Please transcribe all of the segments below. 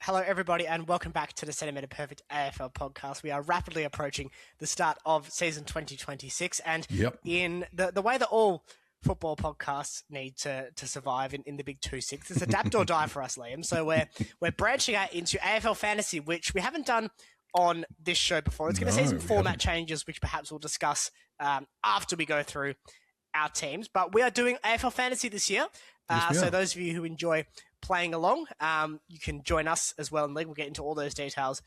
Hello, everybody, and welcome back to the Centemetre Perfect AFL podcast. We are rapidly approaching the start of season 2026, and in the way that all football podcasts need to survive in the big 2-6, it's adapt or die for us, Liam. So we're branching out into AFL Fantasy, which we haven't done on this show before. It's going to see some format changes, which perhaps we'll discuss after we go through our teams. But we are doing AFL Fantasy this year. So those of you who enjoy playing along, you can join us as well in League. We'll get into all those details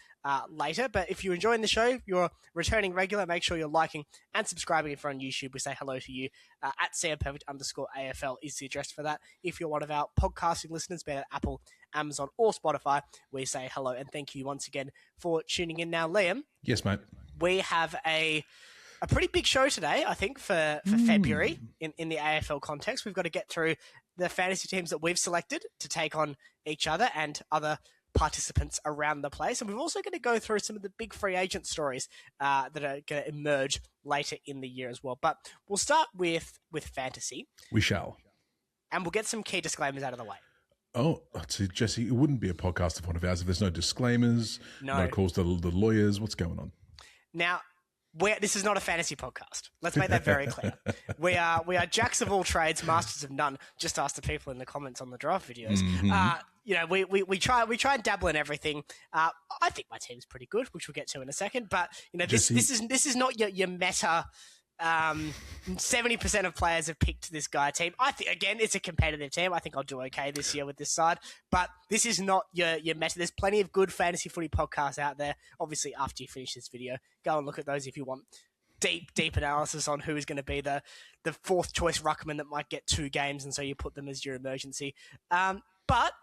later. But if you're enjoying the show, you're returning regular, make sure you're liking and subscribing if you're on YouTube. We say hello to you at @CMPerfect_AFL is the address for that. If you're one of our podcasting listeners, be it Apple, Amazon, or Spotify, we say hello and thank you once again for tuning in. Now, Liam. Yes, mate. We have a pretty big show today, I think, for February in the AFL context. We've got to get through the fantasy teams that we've selected to take on each other and other participants around the place. And we're also going to go through some of the big free agent stories that are going to emerge later in the year as well. But we'll start with fantasy. We shall. And we'll get some key disclaimers out of the way. Oh, see, Jesse, it wouldn't be a podcast of one of ours if there's no disclaimers, no calls to the lawyers. What's going on? Now, this is not a fantasy podcast. Let's make that very clear. We are jacks of all trades, masters of none. Just ask the people in the comments on the draft videos. Mm-hmm. We try and dabble in everything. I think my team's pretty good, which we'll get to in a second. But this is not your meta. 70% of players have picked this guy team. I think, again, it's a competitive team. I think I'll do okay this year with this side. But this is not your meta. There's plenty of good fantasy footy podcasts out there. Obviously, after you finish this video, go and look at those if you want deep analysis on who is going to be the fourth choice ruckman that might get 2 games, and so you put them as your emergency. But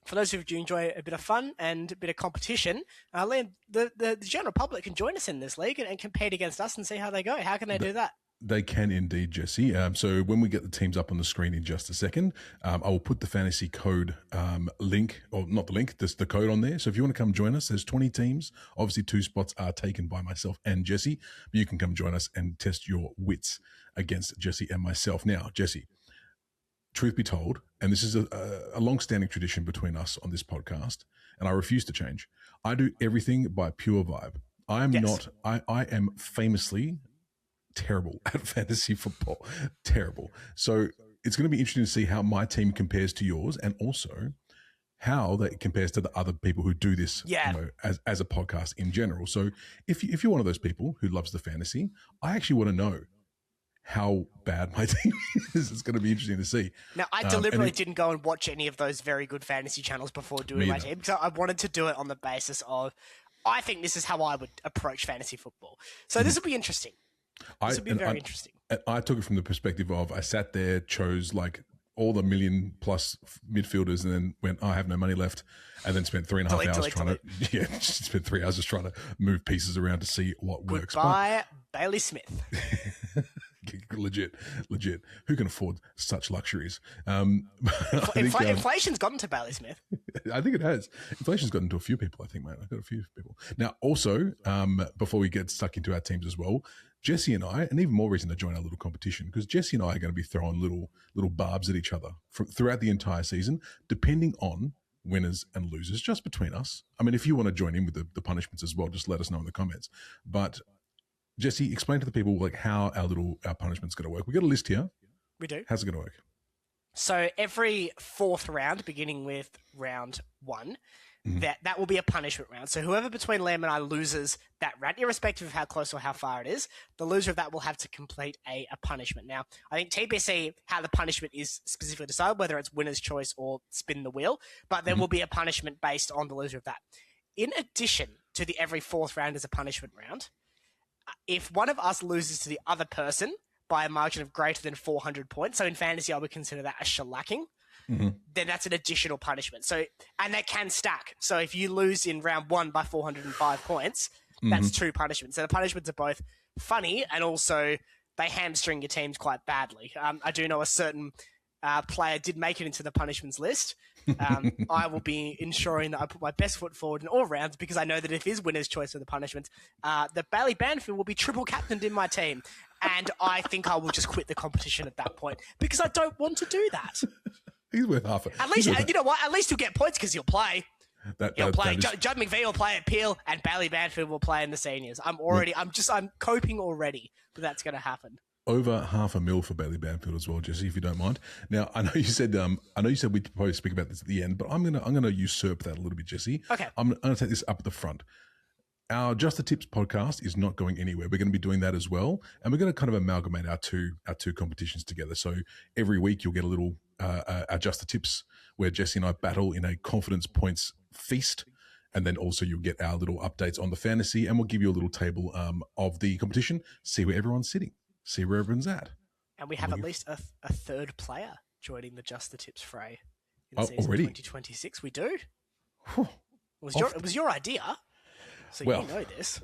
for those who do enjoy a bit of fun and a bit of competition, Liam, the general public can join us in this league and compete against us and see how they go. How can they do that? They can indeed, Jesse. So when we get the teams up on the screen in just a second, I will put the fantasy code link, or not the link, just the code on there. So if you want to come join us, there's 20 teams. Obviously, 2 spots are taken by myself and Jesse, but you can come join us and test your wits against Jesse and myself. Now, Jesse, truth be told, and this is a long-standing tradition between us on this podcast, and I refuse to change. I do everything by pure vibe. I am famously terrible at fantasy football. Terrible. So it's going to be interesting to see how my team compares to yours, and also how that compares to the other people who do this as a podcast in general. So if you're one of those people who loves the fantasy, I actually want to know how bad my team is. It's going to be interesting to see. Now, I deliberately didn't go and watch any of those very good fantasy channels before doing my team, because I wanted to do it on the basis of, I think this is how I would approach fantasy football. So this will be interesting. This will be very interesting. I took it from the perspective of, I sat there, chose like all the million plus midfielders, and then went, I have no money left, and then spent 3.5 hours spent 3 hours just trying to move pieces around to see what works. Goodbye, Bailey Smith. Legit. Who can afford such luxuries? Inflation's gotten to Bailey Smith. I think it has. Inflation's gotten to a few people, I think, mate. I've got a few people. Now, also, before we get stuck into our teams as well, Jesse and I, and even more reason to join our little competition, because Jesse and I are going to be throwing little barbs at each other throughout the entire season, depending on winners and losers, just between us. I mean, if you want to join in with the punishments as well, just let us know in the comments. But Jesse, explain to the people like how our punishment's going to work. We got a list here. We do. How's it going to work? So every 4th round, beginning with round 1, that will be a punishment round. So whoever between Liam and I loses that round, irrespective of how close or how far it is, the loser of that will have to complete a punishment. Now, I think TBC, how the punishment is specifically decided, whether it's winner's choice or spin the wheel, but there will be a punishment based on the loser of that. In addition to the every 4th round as a punishment round, if one of us loses to the other person by a margin of greater than 400 points, so in fantasy I would consider that a shellacking, then that's an additional punishment. So, and that can stack. So if you lose in round 1 by 405 points, that's 2 punishments. So the punishments are both funny and also they hamstring your teams quite badly. I do know a certain player did make it into the punishments list. I will be ensuring that I put my best foot forward in all rounds, because I know that if his winner's choice of the punishment, that Bailey Banfield will be triple captained in my team. And I think I will just quit the competition at that point, because I don't want to do that. He's worth half. At least, you know what? At least he'll get points because he'll play. He'll play. Judd McVie will play at Peel, and Bailey Banfield will play in the seniors. I'm coping already that's going to happen. Over $500,000 for Bailey Banfield as well, Jesse, if you don't mind. Now, I know you said we'd probably speak about this at the end, but I'm gonna usurp that a little bit, Jesse. Okay. I'm gonna take this up at the front. Our Just the Tips podcast is not going anywhere. We're going to be doing that as well, and we're going to kind of amalgamate our two competitions together. So every week you'll get a little our Just the Tips where Jesse and I battle in a confidence points feast. And then also you'll get our little updates on the fantasy, and we'll give you a little table of the competition, see where everyone's sitting. See where everyone's at. And we have at least a third player joining the Just the Tips fray in season already? 2026. We do. It was your idea, so you know this.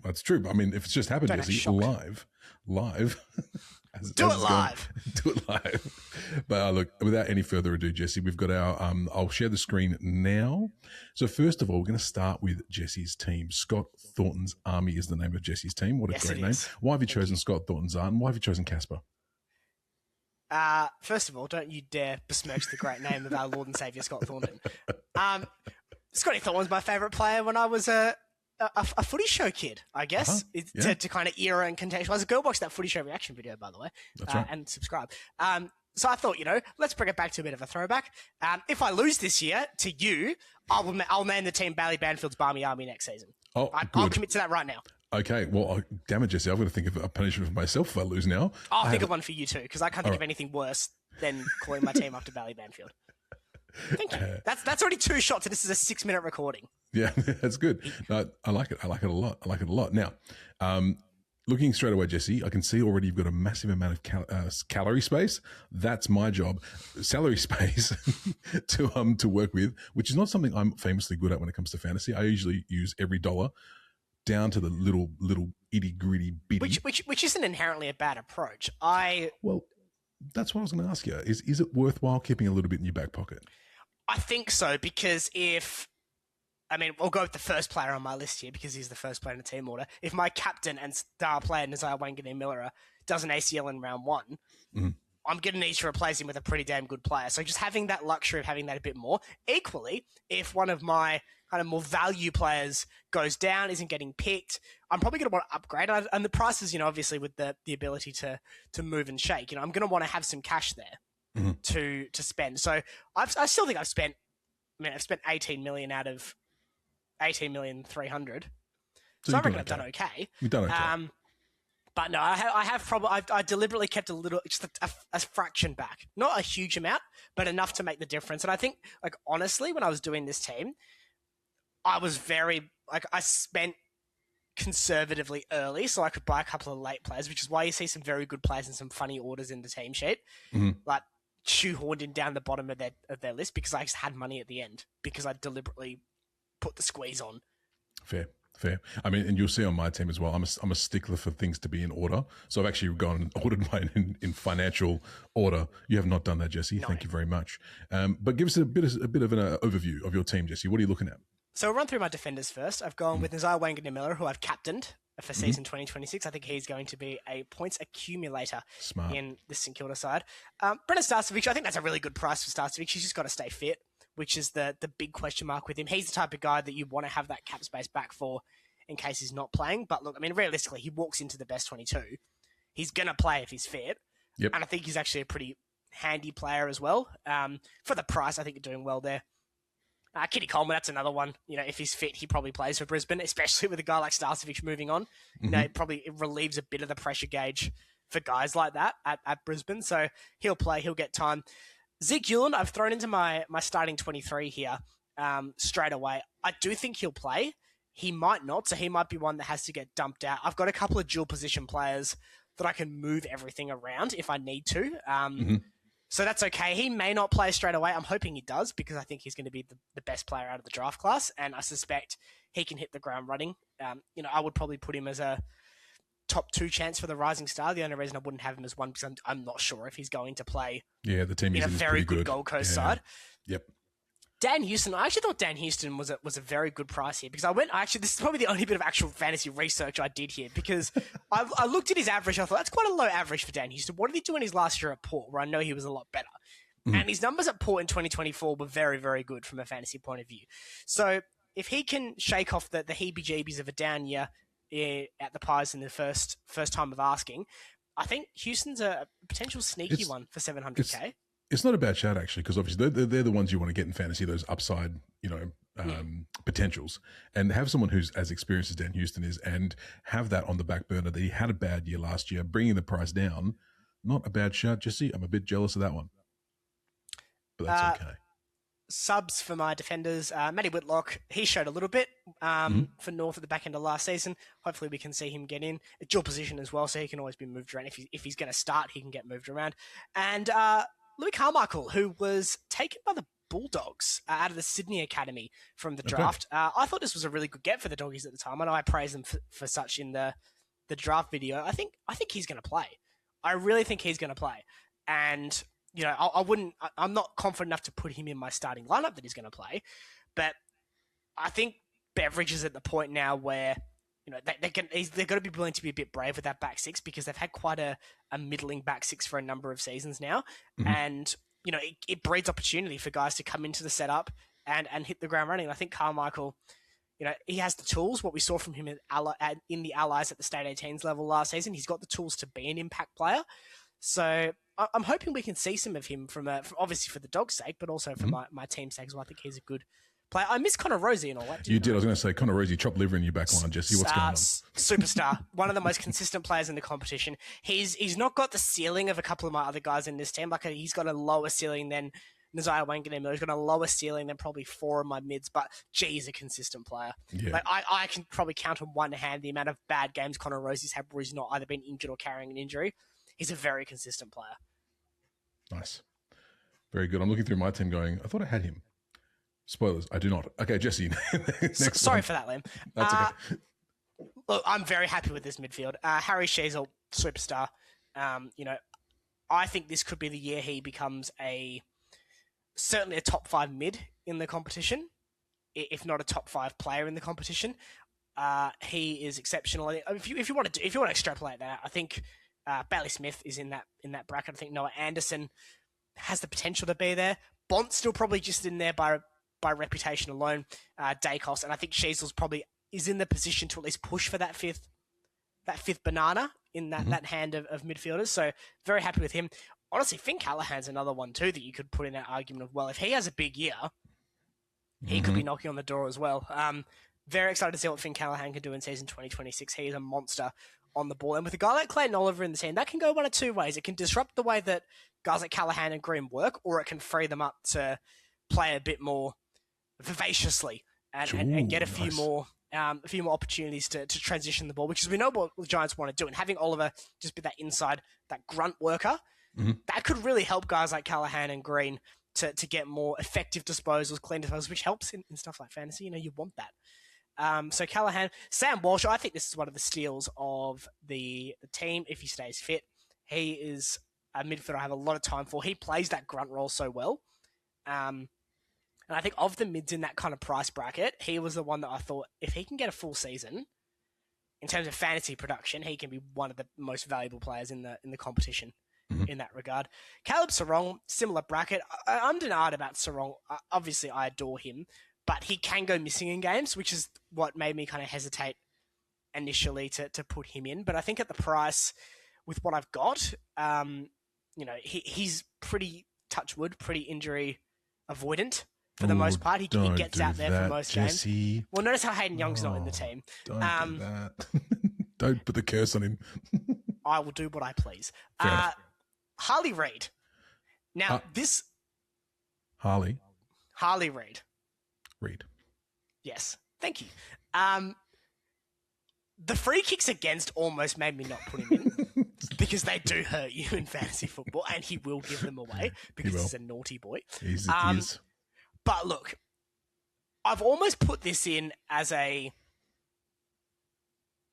That's true. But I mean, if it's just happened, Jesse, live. Do it live. Do it live. But look, without any further ado, Jesse, we've got our, I'll share the screen now. So first of all, we're going to start with Jesse's team. Scott Thornton's Army is the name of Jesse's team. What a great name. Why have you chosen Scott Thornton's Army? And why have you chosen Casper? First of all, don't you dare besmirch the great name of our Lord and Saviour, Scott Thornton. Scotty Thornton's my favourite player when I was a footy show kid, I guess, to kind of era and contextualize. Go watch that footy show reaction video, by the way, and subscribe. So I thought, let's bring it back to a bit of a throwback. If I lose this year to you, I'll name the team Bailey Banfield's Barmy Army next season. I'll commit to that right now. Okay, well, damn it, Jesse, I've got to think of a punishment for myself if I lose now. I'll think of one for you too, because I can't think of anything worse than calling my team up to Bailey Banfield. Thank you. That's already 2 shots, and this is a 6-minute recording. Yeah, that's good. No, I like it. I like it a lot. Now, looking straight away, Jesse, I can see already you've got a massive amount of calorie space. That's my job. Salary space to work with, which is not something I'm famously good at when it comes to fantasy. I usually use every dollar down to the little itty gritty bitty. Which isn't inherently a bad approach. Well, that's what I was going to ask you. Is it worthwhile keeping a little bit in your back pocket? I think so, because we'll go with the first player on my list here because he's the first player in the team order. If my captain and star player, Nazar Wanganeen-Miller, does an ACL in round 1, I'm going to need to replace him with a pretty damn good player. So just having that luxury of having that a bit more. Equally, if one of my kind of more value players goes down, isn't getting picked, I'm probably going to want to upgrade. And the prices, obviously with the ability to move and shake, I'm going to want to have some cash there to spend. So I still think I've spent 18 million out of 18,300,000. So I reckon I've done okay. You've done okay. But no, I deliberately kept a little, just a fraction back. Not a huge amount, but enough to make the difference. And I think, honestly, when I was doing this team, I was I spent conservatively early so I could buy a couple of late players, which is why you see some very good players and some funny orders in the team sheet. Like shoehorned in down the bottom of their list because I just had money at the end because I deliberately put the squeeze on. Fair. I mean, and you'll see on my team as well, I'm a stickler for things to be in order. So I've actually gone and ordered mine in financial order. You have not done that, Jesse. No. Thank you very much. But give us a bit of an overview of your team, Jesse. What are you looking at? So I'll run through my defenders first. I've gone with Nazar Wanganeen-Miller, who I've captained for season 2026. I think he's going to be a points accumulator in the St Kilda side. Brendan Starcevic, I think that's a really good price for Starcevic. He's just got to stay fit, which is the big question mark with him. He's the type of guy that you want to have that cap space back for in case he's not playing. But look, realistically, he walks into the best 22. He's going to play if he's fit. Yep. And I think he's actually a pretty handy player as well. For the price, I think you're doing well there. Kitty Coleman, that's another one. If he's fit, he probably plays for Brisbane, especially with a guy like Starcevic moving on. It relieves a bit of the pressure gauge for guys like that at Brisbane. So he'll play, he'll get time. Zeke Ulan, I've thrown into my starting 23 here straight away. I do think he'll play. He might not, so he might be one that has to get dumped out. I've got a couple of dual position players that I can move everything around if I need to. So that's okay. He may not play straight away. I'm hoping he does because I think he's going to be the best player out of the draft class, and I suspect he can hit the ground running. I would probably put him as a top 2 chance for the Rising Star. The only reason I wouldn't have him as 1 because I'm not sure if he's going to play. Yeah, the team is a very good Gold Coast side. Yep. Dan Houston, I actually thought Dan Houston was a very good price here because this is probably the only bit of actual fantasy research I did here because I looked at his average. I thought that's quite a low average for Dan Houston. What did he do in his last year at Port where I know he was a lot better? And his numbers at Port in 2024 were very, very good from a fantasy point of view. So if he can shake off the heebie-jeebies of a down year at the Pies in the first time of asking, I think Houston's a potential sneaky one for 700K. It's not a bad shout, actually, because obviously they're the ones you want to get in fantasy, those upside, potentials. And have someone who's as experienced as Dan Houston is and have that on the back burner that he had a bad year last year, bringing the price down, not a bad shout, Jesse. I'm a bit jealous of that one. But that's okay. Subs for my defenders. Matty Whitlock, he showed a little bit for North at the back end of last season. Hopefully we can see him get in. A dual position as well, so he can always be moved around. If he's going to start, he can get moved around. And Louis Carmichael, who was taken by the Bulldogs out of the Sydney Academy from the draft. I thought this was a really good get for the Doggies at the time. I know I praised them for such in the draft video. I think he's going to play. I really think he's going to play. And I'm not confident enough to put him in my starting lineup that he's going to play, but I think Beveridge is at the point now where they're going to be willing to be a bit brave with that back six because they've had quite a middling back six for a number of seasons now, and it breeds opportunity for guys to come into the setup and hit the ground running. And I think Carmichael, he has the tools. What we saw from him in the Allies at the State 18s level last season, he's got the tools to be an impact player. So I'm hoping we can see some of him from obviously for the Dog's sake, but also for my team's sake as well. I think he's a good player. I miss Connor Rosie and all that. You did. I was going to say Connor Rosie, chopped liver in your back line, Jesse. What's going on? Superstar. One of the most consistent players in the competition. He's not got the ceiling of a couple of my other guys in this team. He's got a lower ceiling than Nazaya Wanganimiller. He's got a lower ceiling than probably four of my mids, but he's a consistent player. Yeah. I can probably count on one hand the amount of bad games Connor Rosie's had where he's not either been injured or carrying an injury. He's a very consistent player. Nice. Very good. I'm looking through my team going, I thought I had him. Spoilers, I do not. Okay, Jesse. Sorry for that, Liam. That's okay. Look, I'm very happy with this midfield. Harry Sheasel, superstar. I think this could be the year he becomes certainly a top 5 mid in the competition, if not a top 5 player in the competition. He is exceptional. If you want to extrapolate that, I think Bailey Smith is in that bracket. I think Noah Anderson has the potential to be there. Bont's still probably just in there by reputation alone. Dacos, and I think Sheasel's probably is in the position to at least push for that fifth banana in that hand of midfielders. So very happy with him. Honestly, Finn Callahan's another one too that you could put in that argument of, well, if he has a big year, he could be knocking on the door as well. Very excited to see what Finn Callahan can do in season 2026. He is a monster on the ball. And with a guy like Clayton Oliver in the team, that can go one of two ways. It can disrupt the way that guys like Callahan and Green work, or it can free them up to play a bit more vivaciously and get a few more opportunities to transition the ball, which is we know what the Giants want to do. And having Oliver just be that inside, that grunt worker, that could really help guys like Callahan and Green to get more effective disposals, clean disposals, which helps in stuff like fantasy. You want that. So Callahan, Sam Walsh, I think this is one of the steals of the team if he stays fit. He is a midfielder I have a lot of time for. He plays that grunt role so well. And I think of the mids in that kind of price bracket, he was the one that I thought if he can get a full season, in terms of fantasy production, he can be one of the most valuable players in the competition in that regard. Caleb Sarong, similar bracket. I'm denied about Sarong. Obviously, I adore him, but he can go missing in games, which is what made me kind of hesitate initially to put him in. But I think at the price, with what I've got, he's pretty, touch wood, pretty injury avoidant for the most part. He gets out there for most games. Well, notice how Hayden Young's not in the team. Don't do that. Don't put the curse on him. I will do what I please. Harley Reid. Now, this... Harley Reid. Reid. Yes. Thank you. The free kicks against almost made me not put him in because they do hurt you in fantasy football, and he will give them away because he's a naughty boy. He is. But look, I've almost put this in as a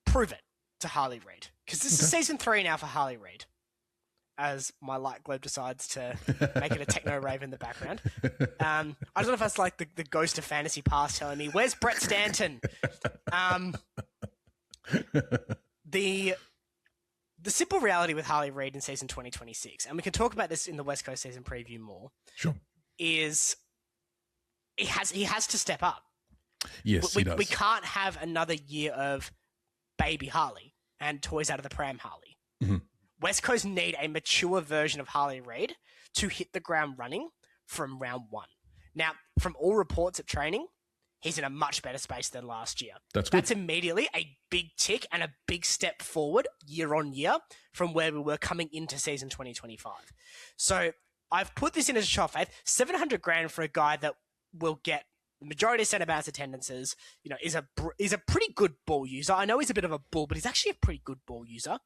prove it to Harley Reid because this is season 3 now for Harley Reid. As my light globe decides to make it a techno rave in the background. I don't know if that's like the ghost of fantasy past telling me, where's Brett The the simple reality with Harley Reid in season 2026, and we can talk about this in the West Coast season preview more, Sure. is he has to step up. Yes, he does. We can't have another year of baby Harley and toys out of the pram Harley. Mm-hmm. West Coast need a mature version of Harley Reid to hit the ground running from round one. Now, from all reports at training, he's in a much better space than last year. That's good. That's immediately a big tick and a big step forward year on year from where we were coming into season 2025. So I've put this in as a shot of faith, $700,000 for a guy that will get the majority of centre bounce attendances, is a pretty good ball user. I know he's a bit of a bull, but he's actually a pretty good ball user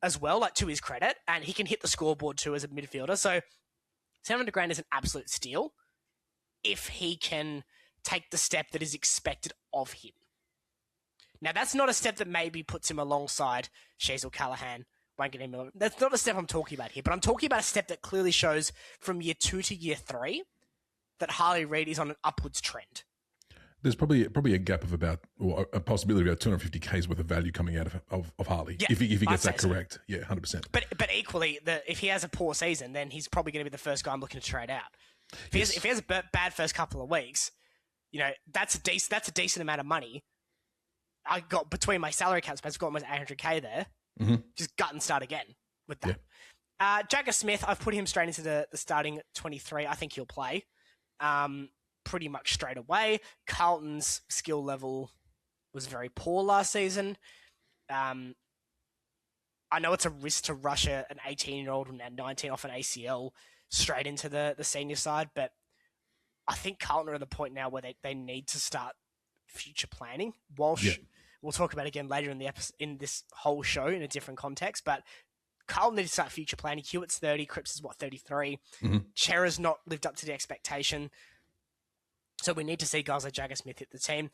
as well, like to his credit, and he can hit the scoreboard too as a midfielder. So $700,000 is an absolute steal if he can take the step that is expected of him. Now, that's not a step that maybe puts him alongside Sheasel Callahan, Wangan Miller. That's not a step I'm talking about here, but I'm talking about a step that clearly shows from year 2 to year 3 that Harley Reid is on an upwards trend. There's probably a gap of about, or a possibility of about 250K's worth of value coming out of Harley, if he gets that correct. So. Yeah, 100%. But equally, if he has a poor season, then he's probably going to be the first guy I'm looking to trade out. If he has a bad first couple of weeks, that's a decent amount of money. I got between my salary cap space, I've got almost 800K there. Mm-hmm. Just gut and start again with that. Yeah. Jagger Smith, I've put him straight into the starting 23. I think he'll play. Pretty much straight away. Carlton's skill level was very poor last season. I know it's a risk to rush an 18-year-old and 19 off an ACL straight into the senior side, but I think Carlton are at the point now where they need to start future planning. Walsh, we'll talk about again later in this whole show in a different context, but Carlton need to start future planning. Hewitt's 30, Cripps is 33. Mm-hmm. Chera's not lived up to the expectation. So we need to see guys like Jagger Smith hit the team,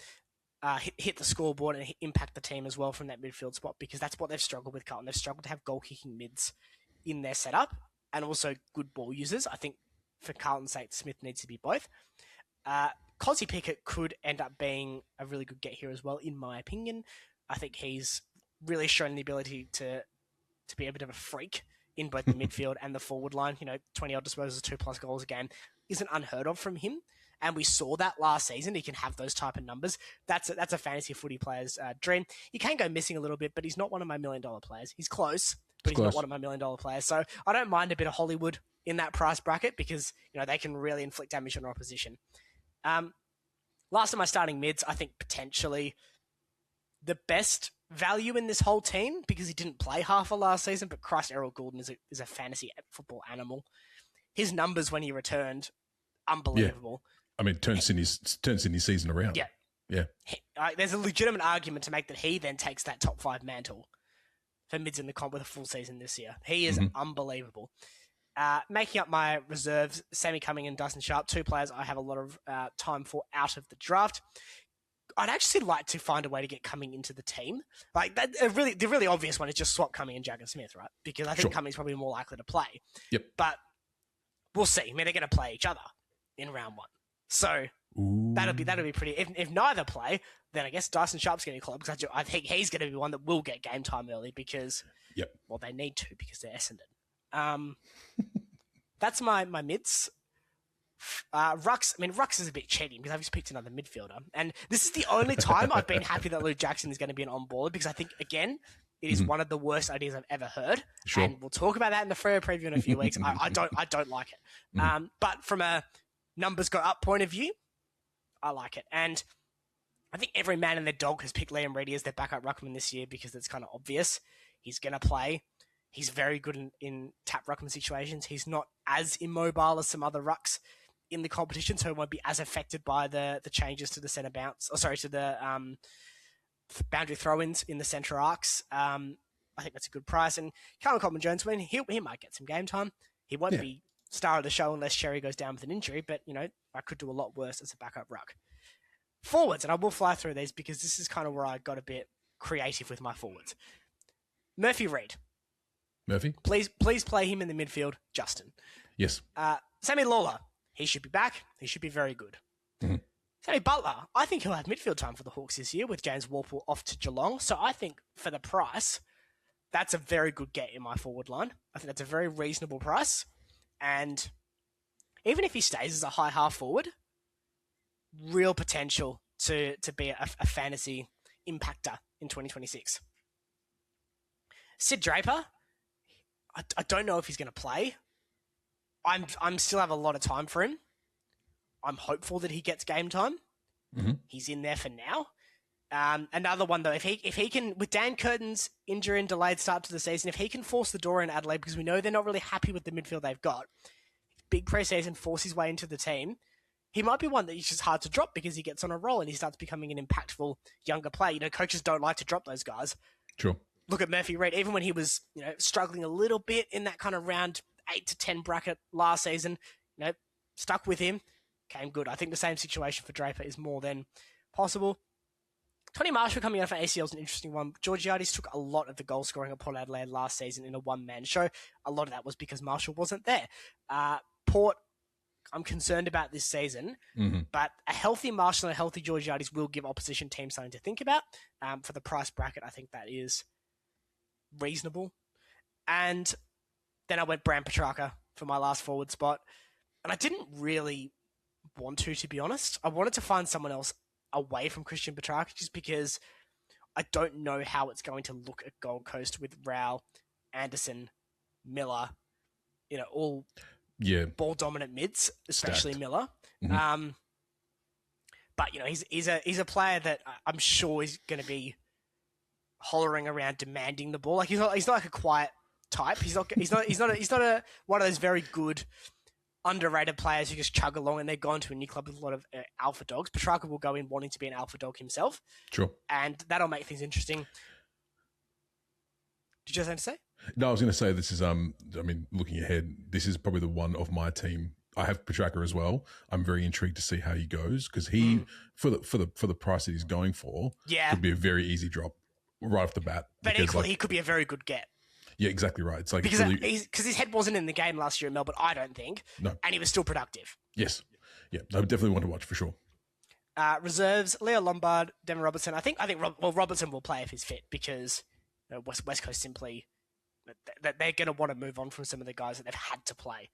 hit the scoreboard and impact the team as well from that midfield spot, because that's what they've struggled with, Carlton. They've struggled to have goal-kicking mids in their setup and also good ball users. I think for Carlton's sake, Smith needs to be both. Cosy Pickett could end up being a really good get here as well, in my opinion. I think he's really shown the ability to be a bit of a freak in both the midfield and the forward line. 20-odd disposals, 2+ goals a game isn't unheard of from him. And we saw that last season. He can have those type of numbers. That's a fantasy footy player's dream. He can go missing a little bit, but he's not one of my $1 million players. He's close, but he's not one of my $1 million players. So I don't mind a bit of Hollywood in that price bracket because they can really inflict damage on our opposition. Last of my starting mids, I think potentially the best value in this whole team, because he didn't play half of last season, but Christ, Errol Goulden is a fantasy football animal. His numbers when he returned, unbelievable. Yeah. I mean, turn Sydney's season around. Yeah. There's a legitimate argument to make that he then takes that top 5 mantle for mids in the comp with a full season this year. He is unbelievable. Making up my reserves, Sammy Cumming and Dustin Sharp, 2 players I have a lot of time for out of the draft. I'd actually like to find a way to get Cumming into the team. Like that, the really obvious one is just swap Cumming and Jagger Smith, right? Because I think Cumming's probably more likely to play. Yep. But we'll see. I mean, they're going to play each other in round 1. So that'll be pretty. If neither play, then I guess Dyson Sharp's getting called, because I think he's going to be one that will get game time early because, they need to because they're Essendon. That's my mids. Rucks is a bit cheating because I've just picked another midfielder, and this is the only time I've been happy that Luke Jackson is going to be on board, because I think again it is one of the worst ideas I've ever heard, and we'll talk about that in the Freo preview in a few weeks. I don't like it, but from a numbers go up point of view, I like it. And I think every man and their dog has picked Liam Reedy as their backup ruckman this year because it's kind of obvious. He's going to play. He's very good in tap ruckman situations. He's not as immobile as some other rucks in the competition, so he won't be as affected by the changes to the centre bounce. To the boundary throw-ins in the centre arcs. I think that's a good price. And Callum Coleman-Jones, he might get some game time. He won't be star of the show unless Sherry goes down with an injury, but I could do a lot worse as a backup ruck. Forwards, and I will fly through these because this is kind of where I got a bit creative with my forwards. Murphy Reid. Please play him in the midfield, Justin. Yes. Sammy Lawler, he should be back. He should be very good. Mm-hmm. Sammy Butler, I think he'll have midfield time for the Hawks this year with James Warple off to Geelong. So I think for the price, that's a very good get in my forward line. I think that's a very reasonable price. And even if he stays as a high half forward, real potential to be a fantasy impactor in 2026. Sid Draper, I don't know if he's going to play. I'm still have a lot of time for him. I'm hopeful that he gets game time. Mm-hmm. He's in there for now. Another one, though, if he can, with Dan Curtin's injury and delayed start to the season, if he can force the door in Adelaide, because we know they're not really happy with the midfield they've got, big preseason, force his way into the team, he might be one that is just hard to drop because he gets on a roll and he starts becoming an impactful younger player. You know, coaches don't like to drop those guys. True. Look at Murphy Reid, even when he was, struggling a little bit in that kind of round 8 to 10 bracket last season, stuck with him, came good. I think the same situation for Draper is more than possible. Tony Marshall coming out for ACL is an interesting one. Georgiades took a lot of the goal scoring at Port Adelaide last season in a one-man show. A lot of that was because Marshall wasn't there. Port, I'm concerned about this season, but a healthy Marshall and a healthy Georgiades will give opposition teams something to think about. For the price bracket, I think that is reasonable. And then I went Bram Petrarca for my last forward spot. And I didn't really want to be honest. I wanted to find someone else away from Christian Petrarca just because I don't know how it's going to look at Gold Coast with Rao, Anderson, Miller, all ball dominant mids, especially Stacked. Miller. Mm-hmm. But he's a player that I'm sure is going to be hollering around demanding the ball. Like he's not like a quiet type. He's not one of those very good underrated players who just chug along and they're gone to a new club with a lot of alpha dogs. Petrarca will go in wanting to be an alpha dog himself. Sure. And that'll make things interesting. Did you have something to say? No, I was going to say this is, looking ahead, this is probably the one of my team. I have Petrarca as well. I'm very intrigued to see how he goes because he, for the price that he's going for, could be a very easy drop right off the bat. But equally, he could be a very good get. Yeah, exactly right. It's like because his head wasn't in the game last year in Melbourne, I don't think. No. And he was still productive. Yes. Yeah, I definitely want to watch for sure. Reserves, Leo Lombard, Devon Robertson. I think Robertson will play if he's fit because West Coast simply they're going to want to move on from some of the guys that they've had to play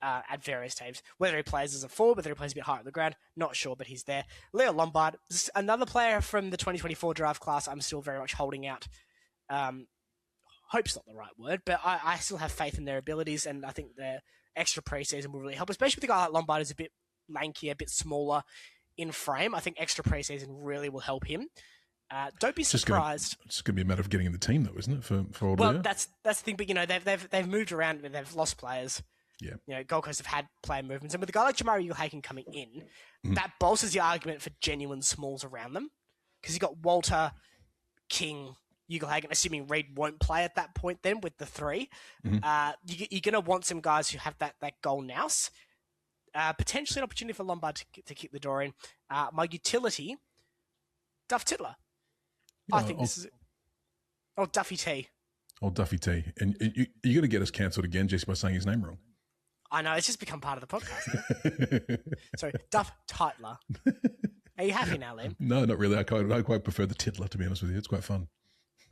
at various teams. Whether he plays as a forward, whether he plays a bit higher on the ground, not sure, but he's there. Leo Lombard, another player from the 2024 draft class. I'm still very much holding out. Hope's not the right word, but I still have faith in their abilities, and I think their extra preseason will really help, especially with a guy like Lombard who's a bit lankier, a bit smaller in frame. I think extra preseason really will help him. Don't be surprised. It's going to be a matter of getting in the team, though, isn't it? For all well, that's the thing. But they've moved around. They've lost players. Yeah. Gold Coast have had player movements, and with a guy like Jamari Ulehagen coming in, that bolsters the argument for genuine smalls around them because you've got Walter, King, Ulehagen, assuming Reid won't play at that point. Then with the three, you're going to want some guys who have that goal nous. Potentially an opportunity for Lombard to kick the door in. My utility, Duff Titler. I think this is it. Oh, Duffy T. Oh, Duffy T. And you're going to get us cancelled again just by saying his name wrong. I know, it's just become part of the podcast. Sorry, Duff Titler. Are you happy now, Liam? No, not really. I quite prefer the Titler, to be honest with you. It's quite fun.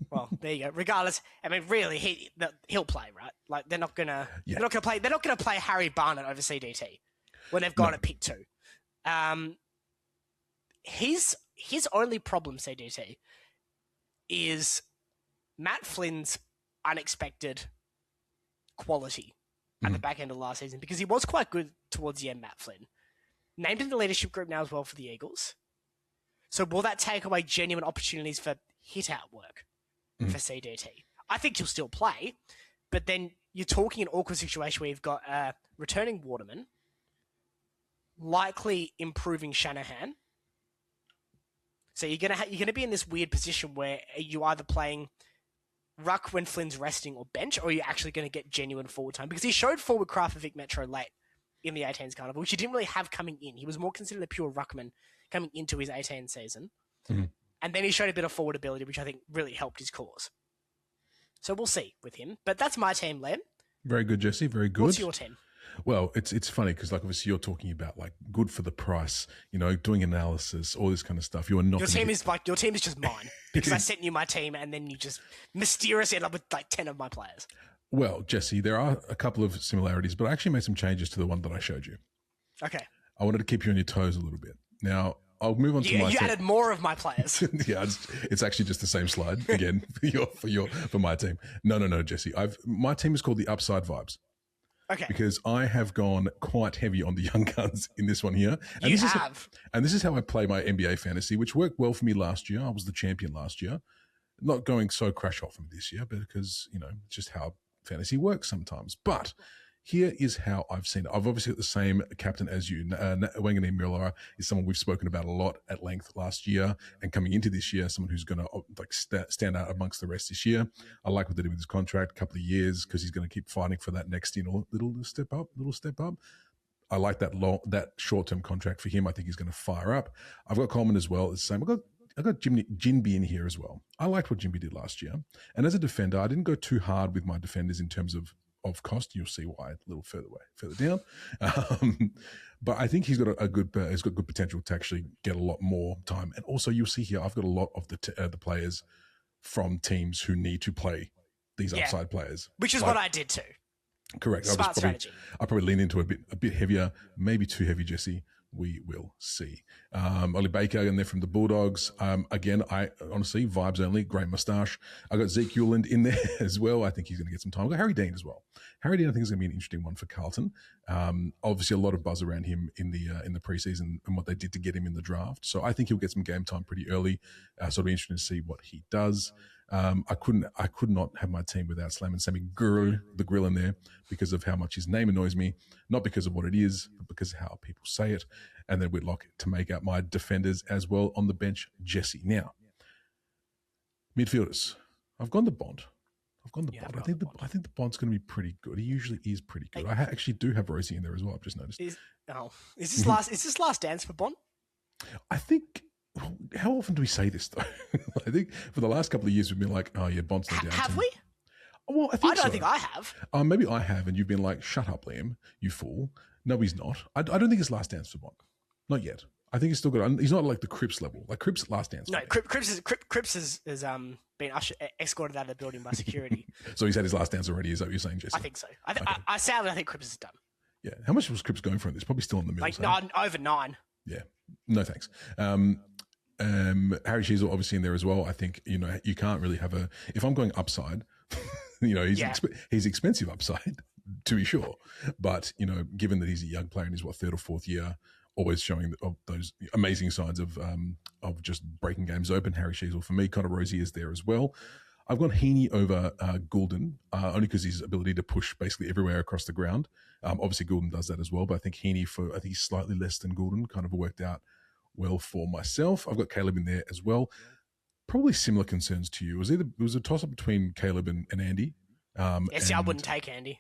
Well, there you go. Regardless, I mean, really, he'll play, right? Like they're not gonna play. They're not gonna play Harry Barnett over CDT when they've gone at pick 2. His only problem, CDT, is Matt Flynn's unexpected quality at the back end of last season because he was quite good towards the end. Matt Flynn named in the leadership group now as well for the Eagles. So will that take away genuine opportunities for hit out work for CDT? I think he'll still play, but then you're talking an awkward situation where you've got a returning Waterman, likely improving Shanahan. So you're gonna be in this weird position where you either playing ruck when Flynn's resting or bench, or you're actually going to get genuine forward time because he showed forward craft for Vic Metro late in the 18s Carnival, which he didn't really have coming in. He was more considered a pure ruckman coming into his 18 season. And then he showed a bit of forward ability, which I think really helped his cause. So we'll see with him. But that's my team, Len. Very good, Jesse. Very good. What's your team? Well, it's funny because like obviously you're talking about like good for the price, doing analysis, all this kind of stuff. You are not. Your team is just mine because I sent you my team and then you just mysteriously end up with like 10 of my players. Well, Jesse, there are a couple of similarities, but I actually made some changes to the one that I showed you. Okay. I wanted to keep you on your toes a little bit. Now, I'll move on to my. You added more of my players. Yeah, it's actually just the same slide again for my team. No, Jesse. My team is called the Upside Vibes. Okay. Because I have gone quite heavy on the young guns in this one here. And this is how I play my NBA fantasy, which worked well for me last year. I was the champion last year. Not going so crash hot for me this year, but because, it's just how fantasy works sometimes. But here is how I've seen it. I've obviously got the same captain as you. Wangani Miller is someone we've spoken about a lot at length last year, and coming into this year, someone who's going to stand out amongst the rest this year. I like what they did with his contract, a couple of years, because he's going to keep fighting for that next little step up. I like that short-term contract for him. I think he's going to fire up. I've got Coleman as well. It's the same. I've got Jinby in here as well. I liked what Jinby did last year. And as a defender, I didn't go too hard with my defenders in terms of cost. You'll see why a little further down. But I think he's got good potential to actually get a lot more time. And also you'll see here, I've got a lot of the players from teams who need to play these upside players. Which is what I did too. Correct. Smart strategy. I probably lean into a bit heavier, maybe too heavy, Jesse. We will see. Ollie Baker in there from the Bulldogs. Again, I honestly, vibes only, great moustache. I got Zeke Euland in there as well. I think he's going to get some time. I got Harry Dean as well. Harry Dean, I think, is going to be an interesting one for Carlton. Obviously, a lot of buzz around him in the preseason and what they did to get him in the draft. So I think he'll get some game time pretty early. So it'll be interesting to see what he does. I could not have my team without slamming Sammy the Grill in there because of how much his name annoys me, not because of what it is, but because of how people say it. And then Whitlock to make out my defenders as well on the bench, Jesse. Now, midfielders, I've gone the Bond. I think the Bond's going to be pretty good. He usually is pretty good. I actually do have Rosie in there as well. I've just noticed. Is this last dance for Bond? I think. How often do we say this though? I think for the last couple of years we've been like, "Oh yeah, Bond's not down." Have we? Well, I don't think I have. Maybe I have, and you've been like, "Shut up, Liam, you fool." No, he's not. I don't think it's last dance for Bond. Not yet. I think he's still good. He's not like the Cripps level. Like Cripps last dance. No, Cripps has been escorted out of the building by security. So he's had his last dance already. Is that what you're saying, Jesse? I think so. I sadly think Cripps is done. Yeah. How much was Cripps going for? It's probably still in the middle. Like over 9. Yeah. No thanks. Harry Sheasel obviously in there as well. I think, you can't really have if I'm going upside, he's expensive upside to be sure. But, given that he's a young player in his third or fourth year, always showing those amazing signs of just breaking games open. Harry Sheasel for me, Connor Rosie is there as well. I've gone Heaney over Goulden, only because his ability to push basically everywhere across the ground. Obviously Goulden does that as well, but I think Heaney I think he's slightly less than Goulden, kind of worked out well for myself. I've got Caleb in there as well. Probably similar concerns to you. It was a toss-up between Caleb and Andy. I wouldn't take Andy.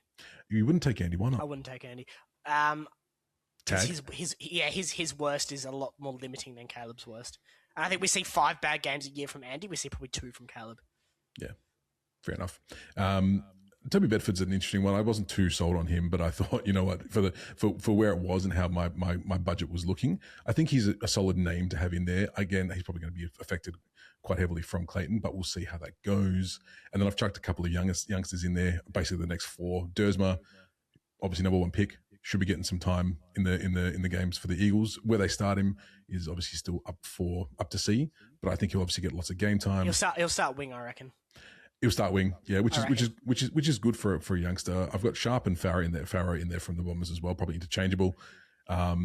You wouldn't take Andy? Why not? I wouldn't take Andy. Tag? His worst is a lot more limiting than Caleb's worst. And I think we see 5 bad games a year from Andy. We see probably 2 from Caleb. Yeah, fair enough. Toby Bedford's an interesting one. I wasn't too sold on him, but I thought, you know what, for where it was and how my budget was looking, I think he's a solid name to have in there. Again, he's probably going to be affected quite heavily from Clayton, but we'll see how that goes. And then I've chucked a couple of youngsters in there, basically the next 4. Dersma, obviously number 1 pick, should be getting some time in the games for the Eagles. Where they start him is obviously still up to see, but I think he'll obviously get lots of game time. He'll start wing, I reckon. He'll start wing, yeah, which is good for a youngster. I've got Sharp and Farah in there from the Bombers as well, probably interchangeable. I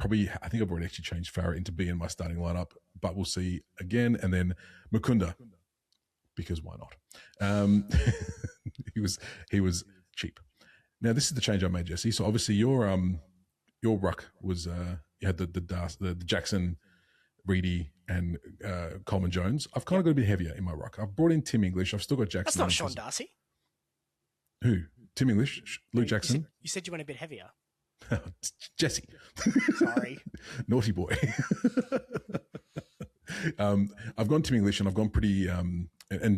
think I've already actually changed Farah into B in my starting lineup, but we'll see again. And then Mukunda, because why not? He was cheap. Now this is the change I made, Jesse. So obviously your ruck was you had the Jackson, Reedy, and Coleman Jones. I've kind of got a bit heavier in my ruck. I've brought in Tim English. I've still got Jackson. That's not Sean Darcy. Who? Tim English? Luke Jackson? You said you went a bit heavier. Jesse. Sorry. Naughty boy. I've gone Tim English and I've gone pretty and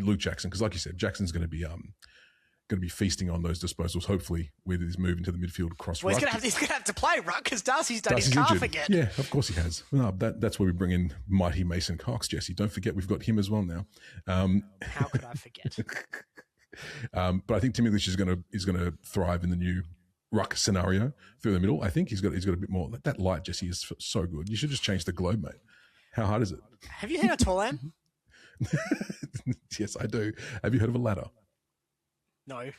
Luke Jackson, because like you said, Jackson's going to be going to be feasting on those disposals, hopefully, with his move into the midfield cross ruck. He's going to have to play ruck because Darcy's done his calf again. Yeah, of course he has. No, that's where we bring in mighty Mason Cox, Jesse. Don't forget we've got him as well now. How could I forget? But I think Tim English is going to thrive in the new ruck scenario through the middle. I think he's got a bit more. That light, Jesse, is so good. You should just change the globe, mate. How hard is it? Have you heard how tall I am? Yes, I do. Have you heard of a ladder? No.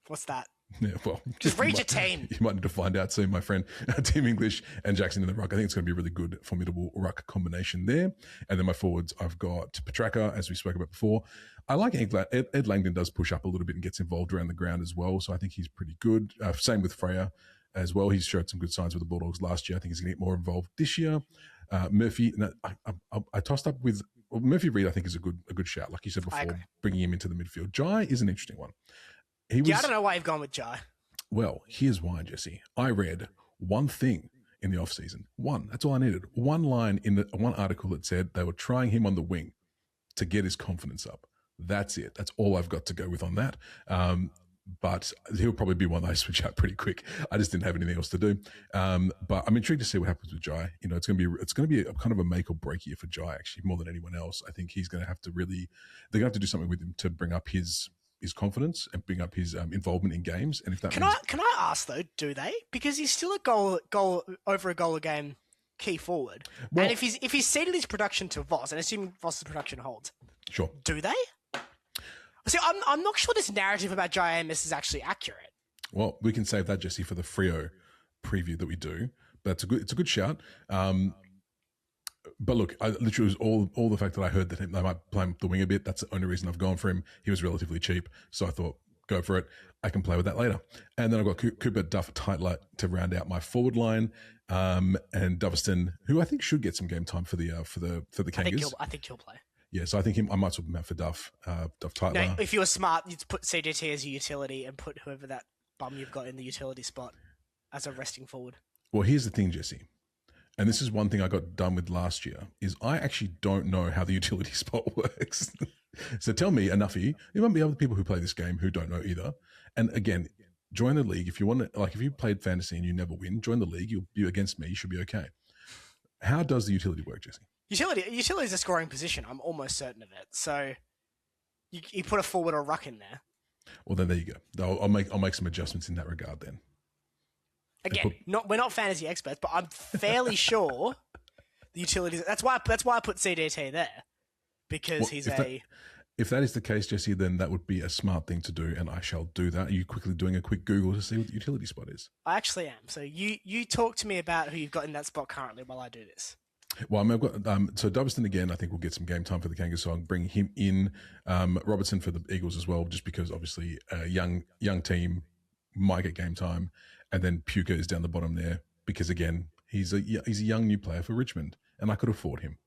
What's that? Yeah, well, just read your team. You might need to find out soon, my friend. Tim English and Jackson in the ruck. I think it's going to be a really good, formidable ruck combination there. And then my forwards, I've got Petraka, as we spoke about before. I like Ed Langdon does push up a little bit and gets involved around the ground as well. So I think he's pretty good. Same with Freya as well. He's showed some good signs with the Bulldogs last year. I think he's going to get more involved this year. Murphy, I tossed up with Murphy Reid. I think is a good shout. Like you said before, bringing him into the midfield. Jai is an interesting one. I don't know why you've gone with Jai. Well, here's why, Jesse. I read one thing in the off season. One. That's all I needed. One line in one article that said they were trying him on the wing to get his confidence up. That's it. That's all I've got to go with on that. But he'll probably be one that I switch out pretty quick. I just didn't have anything else to do. But I'm intrigued to see what happens with Jai. You know, it's going to be a kind of a make or break year for Jai, actually, more than anyone else. I think he's going to have to they're going to have to do something with him to bring up his confidence and bring up his involvement in games. And if that can I ask though, do they? Because he's still a goal over a goal a game key forward. Well, and if he's ceded his production to Voss, and assuming Voss's production holds, sure, do they? See, I'm not sure this narrative about Jai Amos is actually accurate. Well, we can save that, Jesse, for the Freo preview that we do. But it's a good shout. But look, I literally was all the fact that I heard that they might play him the wing a bit. That's the only reason I've gone for him. He was relatively cheap, so I thought, go for it. I can play with that later. And then I've got Cooper Duff Tightlight to round out my forward line, and Doveston, who I think should get some game time for the Kangas. I think he'll play. Yeah, so I think I might swap him out for Duff Tightlight. No, if you were smart, you'd put CDT as a utility and put whoever that bum you've got in the utility spot as a resting forward. Well, here's the thing, Jesse. And this is one thing I got done with last year, is I actually don't know how the utility spot works. So tell me, Anuffy, there might be other people who play this game who don't know either. And again, join the league. If you want to, like if you played fantasy and you never win, join the league. You'll be against me. You should be okay. How does the utility work, Jesse? Utility is a scoring position. I'm almost certain of it. So you put a forward or a ruck in there. Well, then there you go. I'll make some adjustments in that regard then. Again, we're not fantasy experts, but I'm fairly sure the utilities. That's why I put CDT there, because If that is the case, Jesse, then that would be a smart thing to do, and I shall do that. Are you quickly doing a quick Google to see what the utility spot is? I actually am. So you talk to me about who you've got in that spot currently while I do this. Well, I've got so Doveston again. I think we'll get some game time for the Kangas, so I'll bring him in. Robertson for the Eagles as well, just because obviously a young team might get game time, and then Puka is down the bottom there because again he's a young new player for Richmond, and I could afford him,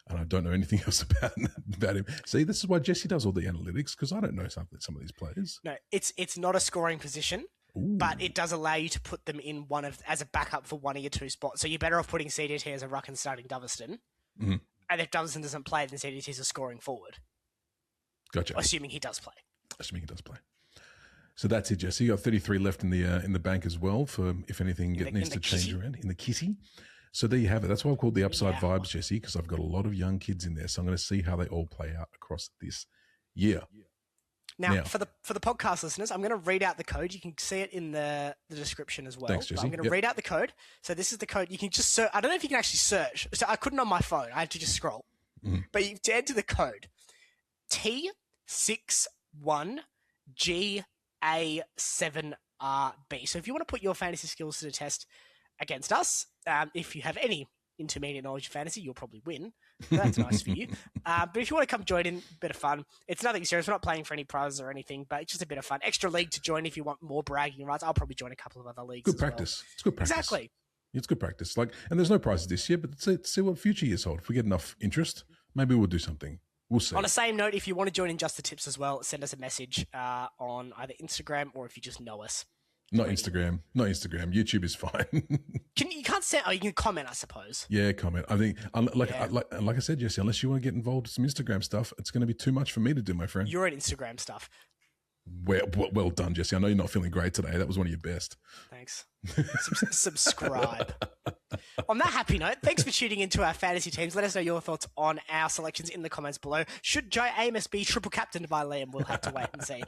and I don't know anything else about him. See, this is why Jesse does all the analytics, because I don't know some of these players. No, it's not a scoring position. Ooh. But it does allow you to put them in as a backup for one of your two spots. So you're better off putting CDT as a ruck and starting Doveston. Mm-hmm. And if Doveston doesn't play, then CDT is a scoring forward. Gotcha. Assuming he does play. So that's it, Jesse. You got 33 left in the bank as well for if anything needs to change around in the kitty. So there you have it. That's why I've called the upside vibes, Jesse, because I've got a lot of young kids in there. So I'm going to see how they all play out across this year. Now, for the podcast listeners, I'm going to read out the code. You can see it in the description as well. Thanks, Jesse. I'm going to read out the code. So this is the code. You can just search. I don't know if you can actually search. So I couldn't on my phone. I had to just scroll. Mm-hmm. But you to enter the code T61GA7RB. So if you want to put your fantasy skills to the test against us, if you have any intermediate knowledge of fantasy, you'll probably win. So that's nice for you. But if you want to come join in, a bit of fun. It's nothing serious. We're not playing for any prizes or anything, but it's just a bit of fun. Extra league to join if you want more bragging rights. I'll probably join a couple of other leagues. Good practice. Well. It's good practice. Exactly. It's good practice. And there's no prizes this year, but let's see what future years hold. If we get enough interest, maybe we'll do something. We'll see. On the same note, if you want to join in Just the Tips as well, send us a message on either Instagram or if you just know us. Not Instagram. YouTube is fine. You can't send. Oh, you can comment, I suppose. Yeah, comment. I think, like I said, Jesse, unless you want to get involved in some Instagram stuff, it's going to be too much for me to do, my friend. You're at Instagram stuff. Well done, Jesse. I know you're not feeling great today. That was one of your best. Thanks. Subscribe. On that happy note, thanks for tuning into our fantasy teams. Let us know your thoughts on our selections in the comments below. Should Joe Amos be triple captained by Liam? We'll have to wait and see.